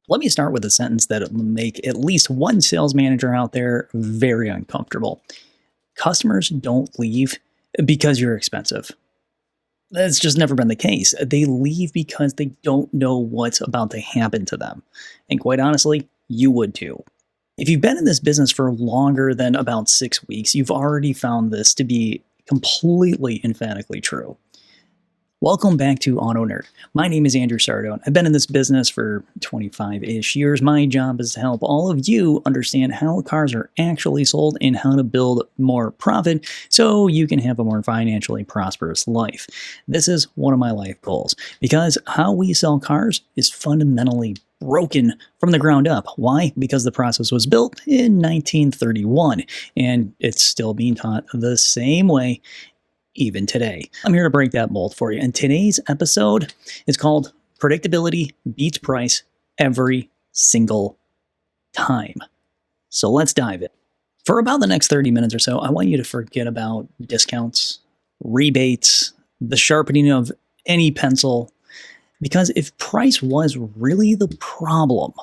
Let me start with a sentence that will make at least one sales manager out there very uncomfortable. Customers don't leave because you're expensive. That's just never been the case. They leave because they don't know what's about to happen to them. And quite honestly, you would too. If you've been in this business for longer than about 6 weeks, you've already found this to be completely emphatically true. Welcome back to AutoKnerd. My name is Andrew Sardone. I've been in this business for 25-ish years. My job is to help all of you understand how cars are actually sold and how to build more profit so you can have a more financially prosperous life. This is one of my life goals because how we sell cars is fundamentally broken from the ground up. Why? Because the process was built in 1931 and it's still being taught the same way even today. I'm here to break that mold for you. And today's episode is called Predictability Beats Price Every Single Time. So let's dive in. For about the next 30 minutes or so, I want you to forget about discounts, rebates, the sharpening of any pencil, because if price was really the problem,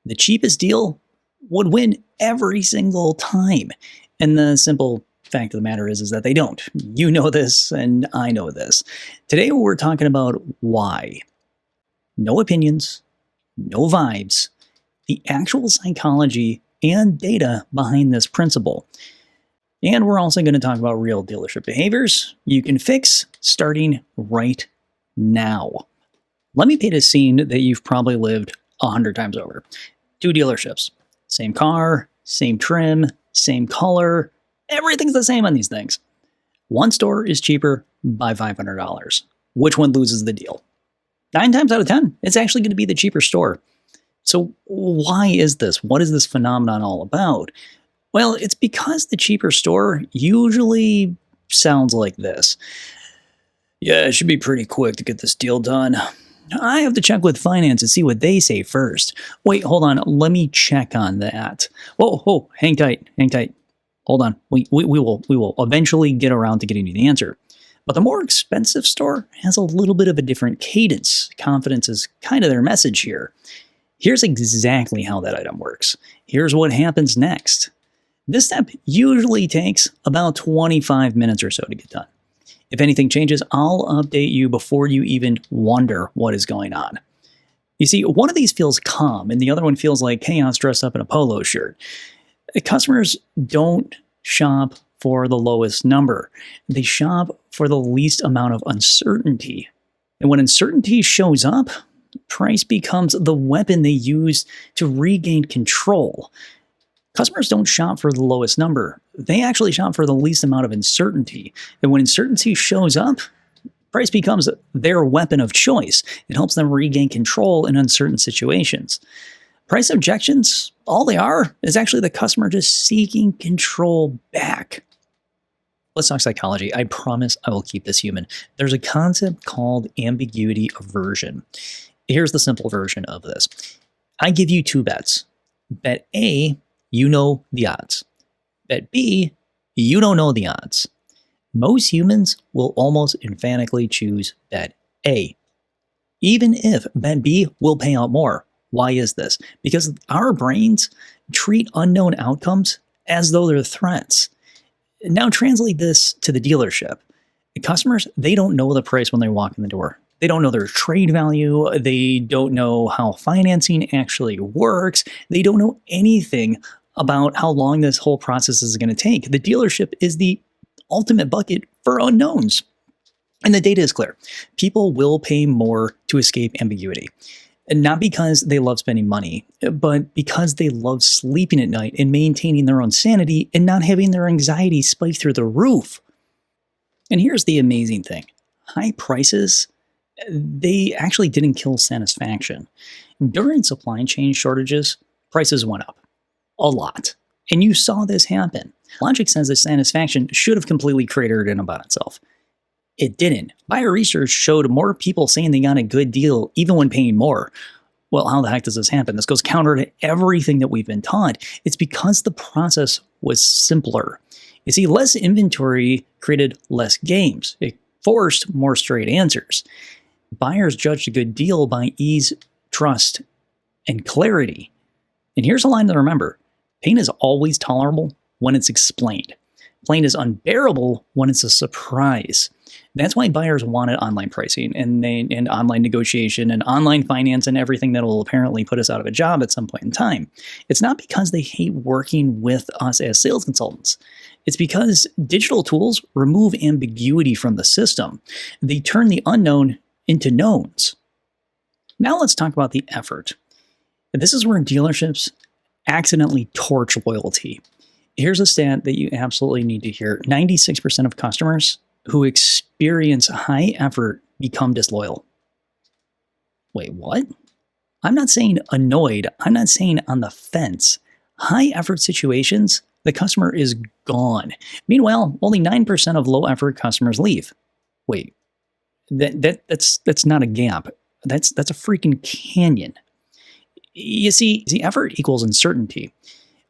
the cheapest deal would win every single time. And the simple fact of the matter is that they don't. You know this, and I know this. Today we're talking about why. No opinions, no vibes, the actual psychology and data behind this principle. And we're also going to talk about real dealership behaviors you can fix starting right now. Let me paint a scene that you've probably lived 100 times over. 2 dealerships, same car, same trim, same color. Everything's the same on these things. One store is cheaper by $500. Which one loses the deal? 9 times out of 10, it's actually going to be the cheaper store. So why is this? What is this phenomenon all about? Well, it's because the cheaper store usually sounds like this. Yeah, it should be pretty quick to get this deal done. I have to check with finance and see what they say first. Wait, hold on. Let me check on that. Whoa, hang tight. Hold on. We will eventually get around to getting you the answer. But the more expensive store has a little bit of a different cadence. Confidence is kind of their message here. Here's exactly how that item works. Here's what happens next. This step usually takes about 25 minutes or so to get done. If anything changes, I'll update you before you even wonder what is going on. You see, one of these feels calm and the other one feels like chaos dressed up in a polo shirt. Customers don't shop for the lowest number. They shop for the least amount of uncertainty. And when uncertainty shows up, price becomes the weapon they use to regain control. Customers don't shop for the lowest number. They actually shop for the least amount of uncertainty. And when uncertainty shows up, price becomes their weapon of choice. It helps them regain control in uncertain situations. Price objections, all they are is actually the customer just seeking control back. Let's talk psychology. I promise I will keep this human. There's a concept called ambiguity aversion. Here's the simple version of this. I give you 2 bets. Bet A, you know the odds. Bet B, you don't know the odds. Most humans will almost emphatically choose bet A, even if bet B will pay out more. Why is this? Because our brains treat unknown outcomes as though they're threats. Now translate this to the dealership. The customers, they don't know the price when they walk in the door. They don't know their trade value. They don't know how financing actually works. They don't know anything about how long this whole process is going to take. The dealership is the ultimate bucket for unknowns. And the data is clear. People will pay more to escape ambiguity. And not because they love spending money, but because they love sleeping at night and maintaining their own sanity and not having their anxiety spike through the roof. And here's the amazing thing. High prices, they actually didn't kill satisfaction. During supply chain shortages, prices went up a lot. And you saw this happen. Logic says that satisfaction should have completely cratered in about itself. It didn't. Buyer research showed more people saying they got a good deal even when paying more. Well, how the heck does this happen? This goes counter to everything that we've been taught. It's because the process was simpler. You see, less inventory created less games. It forced more straight answers. Buyers judged a good deal by ease, trust, and clarity. And here's a line to remember. Pain is always tolerable when it's explained. Pain is unbearable when it's a surprise. That's why buyers wanted online pricing and online negotiation and online finance and everything that will apparently put us out of a job at some point in time. It's not because they hate working with us as sales consultants. It's because digital tools remove ambiguity from the system. They turn the unknown into knowns. Now let's talk about the effort. This is where dealerships accidentally torch loyalty. Here's a stat that you absolutely need to hear. 96% of customers who experience high effort become disloyal. Wait, what? I'm not saying annoyed. I'm not saying on the fence. High effort situations, the customer is gone. Meanwhile, only 9% of low effort customers leave. Wait, that's not a gap. That's a freaking canyon. You see, the effort equals uncertainty.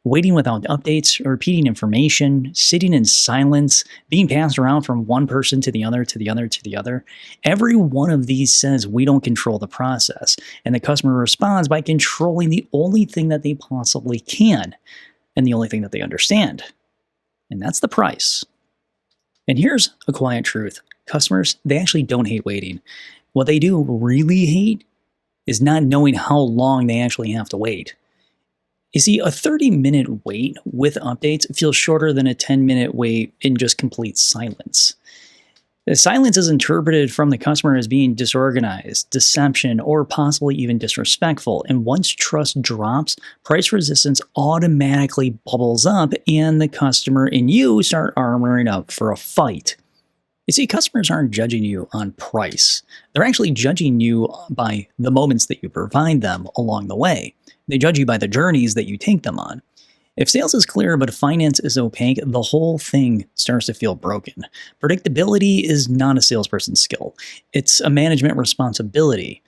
Waiting without updates, repeating information, sitting in silence, being passed around from one person to the other, to the other, to the other. Every one of these says we don't control the process, and the customer responds by controlling the only thing that they possibly can, and the only thing that they understand. And that's the price. And here's a quiet truth. Customers, they actually don't hate waiting. What they do really hate is not knowing how long they actually have to wait. You see, a 30-minute wait with updates feels shorter than a 10-minute wait in just complete silence. The silence is interpreted from the customer as being disorganized, deception, or possibly even disrespectful. And once trust drops, price resistance automatically bubbles up, and the customer and you start armoring up for a fight. You see, customers aren't judging you on price. They're actually judging you by the moments that you provide them along the way. They judge you by the journeys that you take them on. If sales is clear but finance is opaque, the whole thing starts to feel broken. Predictability is not a salesperson's skill. It's a management responsibility.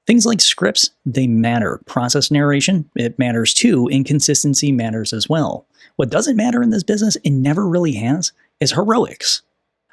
Things like scripts, they matter. Process narration, it matters too. Inconsistency matters as well. What doesn't matter in this business, and never really has, is heroics.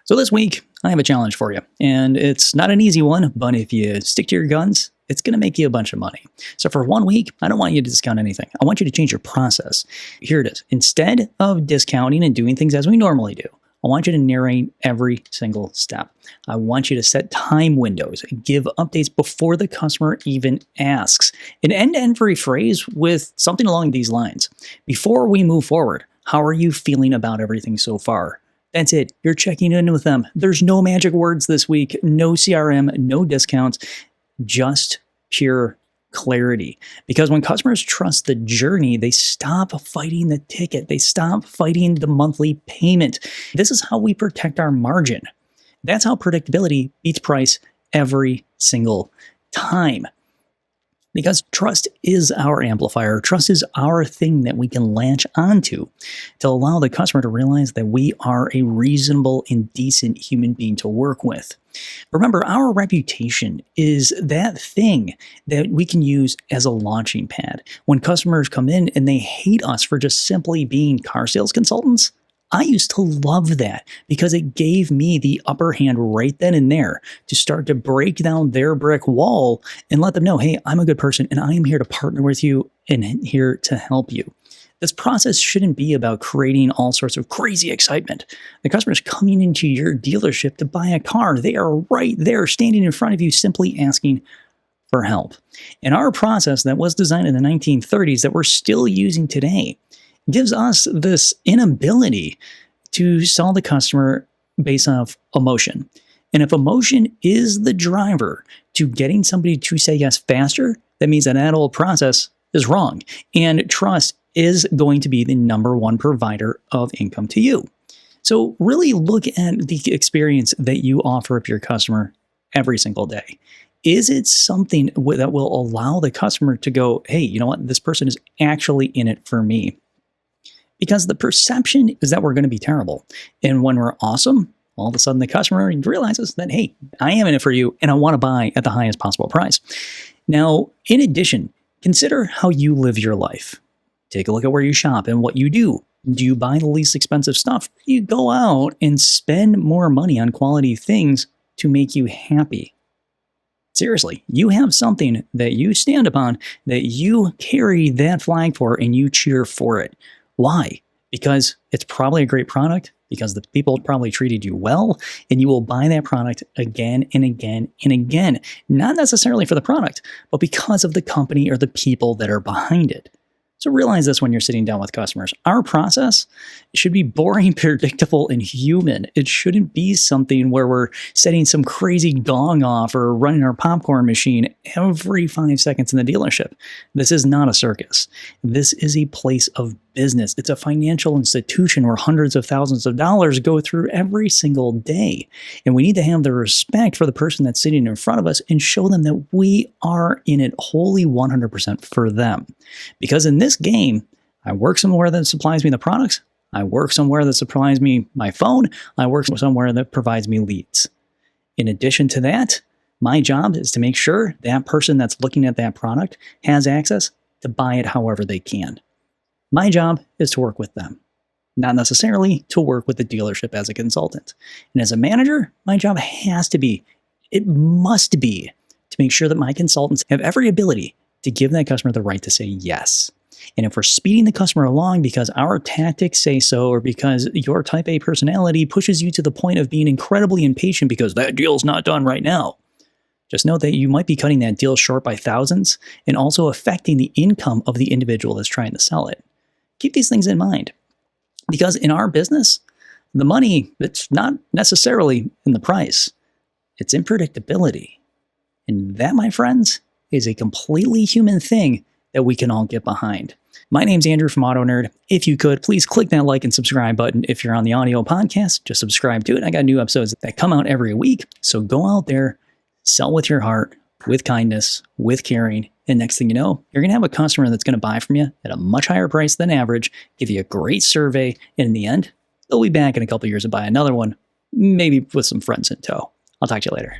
So this week, I have a challenge for you. And it's not an easy one, but if you stick to your guns, it's going to make you a bunch of money. So for 1 week, I don't want you to discount anything. I want you to change your process. Here it is. Instead of discounting and doing things as we normally do, I want you to narrate every single step. I want you to set time windows, give updates before the customer even asks. An end-to-end phrase with something along these lines. Before we move forward, how are you feeling about everything so far? That's it. You're checking in with them. There's no magic words this week, no CRM, no discounts, just pure clarity. Because when customers trust the journey, they stop fighting the ticket. They stop fighting the monthly payment. This is how we protect our margin. That's how predictability beats price every single time. Because trust is our amplifier. Trust is our thing that we can latch onto to allow the customer to realize that we are a reasonable and decent human being to work with. Remember, our reputation is that thing that we can use as a launching pad. When customers come in and they hate us for just simply being car sales consultants, I used to love that because it gave me the upper hand right then and there to start to break down their brick wall and let them know, hey, I'm a good person and I am here to partner with you and here to help you. This process shouldn't be about creating all sorts of crazy excitement. The customer's coming into your dealership to buy a car. They are right there standing in front of you simply asking for help. And our process that was designed in the 1930s that we're still using today gives us this inability to sell the customer based off emotion. And if emotion is the driver to getting somebody to say yes faster, that means that whole process is wrong. And trust is going to be the number one provider of income to you. So really look at the experience that you offer up your customer every single day. Is it something that will allow the customer to go, hey, you know what? This person is actually in it for me. Because the perception is that we're going to be terrible. And when we're awesome, all of a sudden the customer realizes that, hey, I am in it for you and I want to buy at the highest possible price. Now, in addition, consider how you live your life. Take a look at where you shop and what you do. Do you buy the least expensive stuff? Do you go out and spend more money on quality things to make you happy? Seriously, you have something that you stand upon, that you carry that flag for, and you cheer for it. Why? Because it's probably a great product, because the people probably treated you well, and you will buy that product again and again and again. Not necessarily for the product, but because of the company or the people that are behind it. So realize this when you're sitting down with customers. Our process should be boring, predictable, and human. It shouldn't be something where we're setting some crazy gong off or running our popcorn machine every 5 seconds in the dealership. This is not a circus. This is a place of business. It's a financial institution where hundreds of thousands of dollars go through every single day. And we need to have the respect for the person that's sitting in front of us and show them that we are in it wholly 100% for them. Because in this game, I work somewhere that supplies me the products. I work somewhere that supplies me my phone. I work somewhere that provides me leads. In addition to that, my job is to make sure that person that's looking at that product has access to buy it however they can. My job is to work with them, not necessarily to work with the dealership as a consultant. And as a manager, my job it must be, to make sure that my consultants have every ability to give that customer the right to say yes. And if we're speeding the customer along because our tactics say so, or because your type A personality pushes you to the point of being incredibly impatient because that deal's not done right now, just know that you might be cutting that deal short by thousands and also affecting the income of the individual that's trying to sell it. Keep these things in mind, because in our business, the money, it's not necessarily in the price. It's in predictability. And that, my friends, is a completely human thing that we can all get behind. My name's Andrew from AutoKnerd. If you could, please click that like and subscribe button. If you're on the audio podcast, just subscribe to it. I got new episodes that come out every week. So go out there, sell with your heart, with kindness, with caring. And next thing you know, you're going to have a customer that's going to buy from you at a much higher price than average, give you a great survey, and in the end, they'll be back in a couple years and buy another one, maybe with some friends in tow. I'll talk to you later.